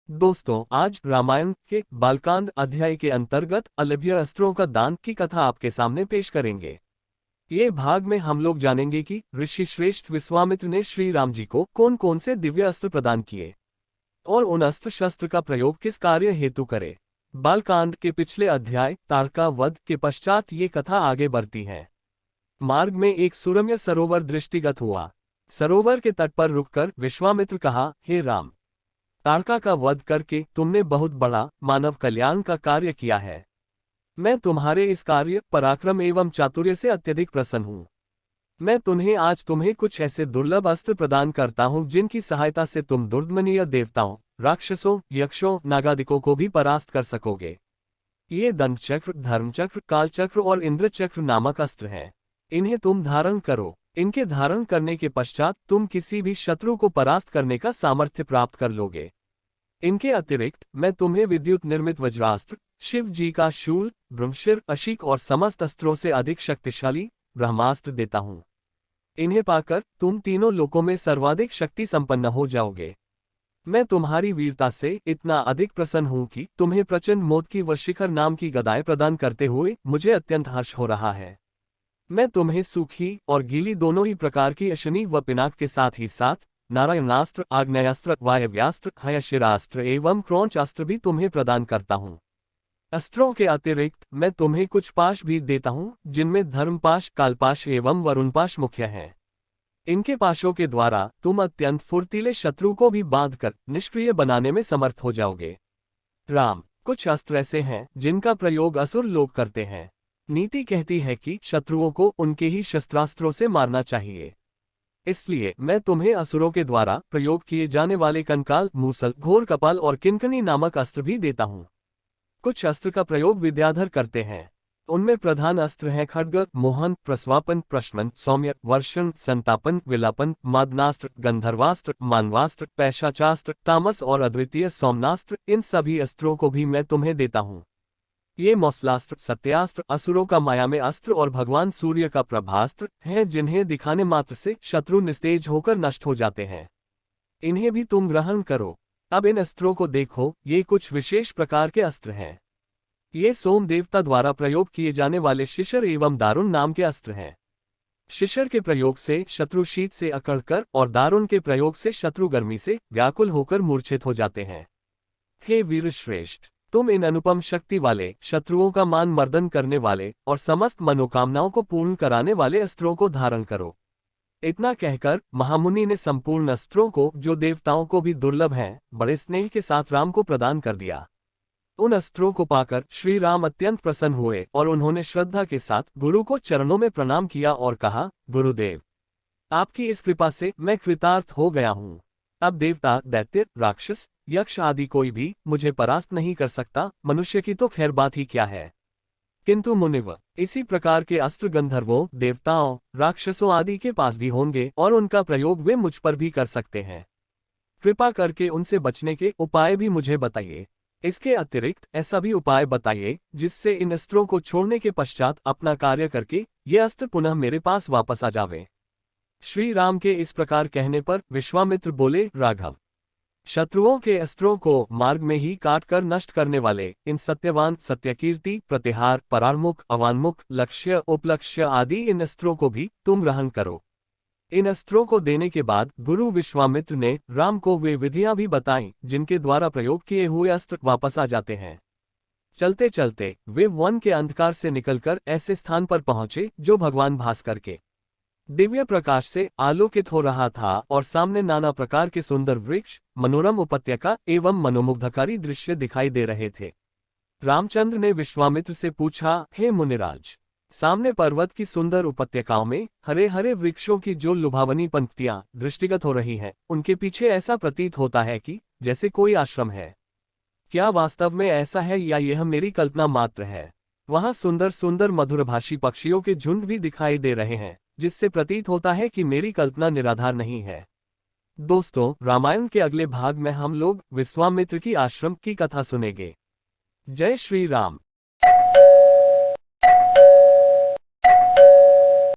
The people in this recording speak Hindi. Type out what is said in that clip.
दोस्तों, आज रामायण के बालकांड अध्याय के अंतर्गत अलभ्य अस्त्रों का दान की कथा आपके सामने पेश करेंगे। ये भाग में हम लोग जानेंगे कि ऋषि श्रेष्ठ विश्वामित्र ने श्री राम जी को कौन कौन से दिव्य अस्त्र प्रदान किए और उन अस्त्र शस्त्र का प्रयोग किस कार्य हेतु करे। बालकांड के पिछले अध्याय ताड़का वध के पश्चात ये कथा आगे बढ़ती है। मार्ग में एक सुरम्य सरोवर दृष्टिगत हुआ। सरोवर के तट पर रुककर विश्वामित्र कहा, हे राम, ताड़का का वध करके तुमने बहुत बड़ा मानव कल्याण का कार्य किया है। मैं तुम्हारे इस कार्य, पराक्रम एवं चातुर्य से अत्यधिक प्रसन्न हूँ। मैं तुम्हें कुछ ऐसे दुर्लभ अस्त्र प्रदान करता हूँ जिनकी सहायता से तुम दुर्दमनीय देवताओं, राक्षसों, यक्षों, नागादिकों को भी परास्त कर सकोगे। ये दंडचक्र, धर्मचक्र, कालचक्र और इंद्रचक्र नामक अस्त्र हैं। इन्हें तुम धारण करो। इनके धारण करने के पश्चात तुम किसी भी शत्रु को परास्त करने का सामर्थ्य प्राप्त कर लोगे। इनके अतिरिक्त मैं तुम्हें विद्युत निर्मित वज्रास्त्र, शिव जी का शूल, ब्रह्मशिर, अशिक और समस्त अस्त्रों से अधिक शक्तिशाली ब्रह्मास्त्र देता हूँ। इन्हें पाकर तुम तीनों लोकों में सर्वाधिक शक्ति संपन्न हो जाओगे। मैं तुम्हारी वीरता से इतना अधिक प्रसन्न हूँ कि तुम्हें प्रचंड मोद की व शिखर नाम की गदाएं प्रदान करते हुए मुझे अत्यंत हर्ष हो रहा है। मैं तुम्हें सूखी और गीली दोनों ही प्रकार की अशनी व पिनाक के साथ ही साथ नारायणास्त्र, आग्नेयास्त्र, वायव्यास्त्र, हयशिरास्त्र एवं क्रौंचास्त्र भी तुम्हें प्रदान करता हूँ। अस्त्रों के अतिरिक्त मैं तुम्हें कुछ पाश भी देता हूँ जिनमें धर्मपाश, कालपाश एवं वरुणपाश मुख्य हैं। इनके पाशों के द्वारा तुम अत्यंत फुर्तीले शत्रु को भी बांधकर निष्क्रिय बनाने में समर्थ हो जाओगे। राम, कुछ अस्त्र ऐसे हैं जिनका प्रयोग असुर लोग करते हैं। नीति कहती है कि शत्रुओं को उनके ही शस्त्रास्त्रों से मारना चाहिए। इसलिए मैं तुम्हें असुरों के द्वारा प्रयोग किए जाने वाले कंकाल, मूसल, घोर कपाल और किंकनी नामक अस्त्र भी देता हूँ। कुछ अस्त्र का प्रयोग विद्याधर करते हैं। उनमें प्रधान अस्त्र हैं खड्ग, मोहन, प्रस्वापन, प्रश्मन, सौम्य, वर्षण, संतापन, विलापन, मादनास्त्र, गंधर्वास्त्र, मानवास्त्र, पैशाचास्त्र, तामस और अद्वितीय सौम्नास्त्र। इन सभी अस्त्रों को भी मैं तुम्हें देता हूँ। ये मौसलास्त्र, सत्यास्त्र, असुरों का माया में अस्त्र और भगवान सूर्य का प्रभास्त्र हैं जिन्हें दिखाने मात्र से शत्रु निस्तेज होकर नष्ट हो जाते हैं। इन्हें भी तुम ग्रहण करो। अब इन अस्त्रों को देखो, ये कुछ विशेष प्रकार के अस्त्र हैं। ये सोम देवता द्वारा प्रयोग किए जाने वाले शिशर एवं दारुण नाम के अस्त्र हैं। शिशर के प्रयोग से शत्रु शीत से अकड़कर और दारुण के प्रयोग से शत्रु गर्मी से व्याकुल होकर मूर्छित हो जाते हैं। हे वीर श्रेष्ठ, तुम इन अनुपम शक्ति वाले, शत्रुओं का मान मर्दन करने वाले और समस्त मनोकामनाओं को पूर्ण कराने वाले अस्त्रों को धारण करो। इतना कहकर महामुनि ने संपूर्ण अस्त्रों को, जो देवताओं को भी दुर्लभ हैं, बड़े स्नेह के साथ राम को प्रदान कर दिया। उन अस्त्रों को पाकर श्री राम अत्यंत प्रसन्न हुए और उन्होंने श्रद्धा के साथ गुरु को चरणों में प्रणाम किया और कहा, गुरुदेव, आपकी इस कृपा से मैं कृतार्थ हो गया हूँ। अब देवता, दैत्य, राक्षस, यक्ष आदि कोई भी मुझे परास्त नहीं कर सकता। मनुष्य की तो खैर बात ही क्या है, किंतु मुनिव, इसी प्रकार के अस्त्र गंधर्वों, देवताओं, राक्षसों आदि के पास भी होंगे और उनका प्रयोग वे मुझ पर भी कर सकते हैं। कृपा करके उनसे बचने के उपाय भी मुझे बताइए। इसके अतिरिक्त ऐसा भी उपाय बताइए जिससे इन अस्त्रों को छोड़ने के पश्चात अपना कार्य करके ये अस्त्र पुनः मेरे पास वापस आ जावे। श्री राम के इस प्रकार कहने पर विश्वामित्र बोले, राघव, शत्रुओं के अस्त्रों को मार्ग में ही काट कर नष्ट करने वाले इन सत्यवान, सत्यकीर्ति, प्रतिहार, परारमुख, अवान्मुख, लक्ष्य, उपलक्ष्य आदि इन अस्त्रों को भी तुम ग्रहण करो। इन अस्त्रों को देने के बाद गुरु विश्वामित्र ने राम को वे विधियां भी बताईं जिनके द्वारा प्रयोग किए हुए अस्त्र वापस आ जाते हैं। चलते चलते वे वन के अंधकार से निकलकर ऐसे स्थान पर पहुंचे जो भगवान भास्कर के दिव्य प्रकाश से आलोकित हो रहा था और सामने नाना प्रकार के सुंदर वृक्ष, मनोरम उपत्यका एवं मनोमुग्धकारी दृश्य दिखाई दे रहे थे। रामचंद्र ने विश्वामित्र से पूछा, हे मुनिराज, सामने पर्वत की सुंदर उपत्यकाओं में हरे हरे वृक्षों की जो लुभावनी पंक्तियां दृष्टिगत हो रही हैं, उनके पीछे ऐसा प्रतीत होता है कि जैसे कोई आश्रम है। क्या वास्तव में ऐसा है या यह मेरी कल्पना मात्र है? वहां सुंदर सुंदर मधुरभाषी पक्षियों के झुंड भी दिखाई दे रहे हैं, जिससे प्रतीत होता है कि मेरी कल्पना निराधार नहीं है। दोस्तों, रामायण के अगले भाग में हम लोग विश्वामित्र की आश्रम की कथा सुनेंगे। जय श्री राम।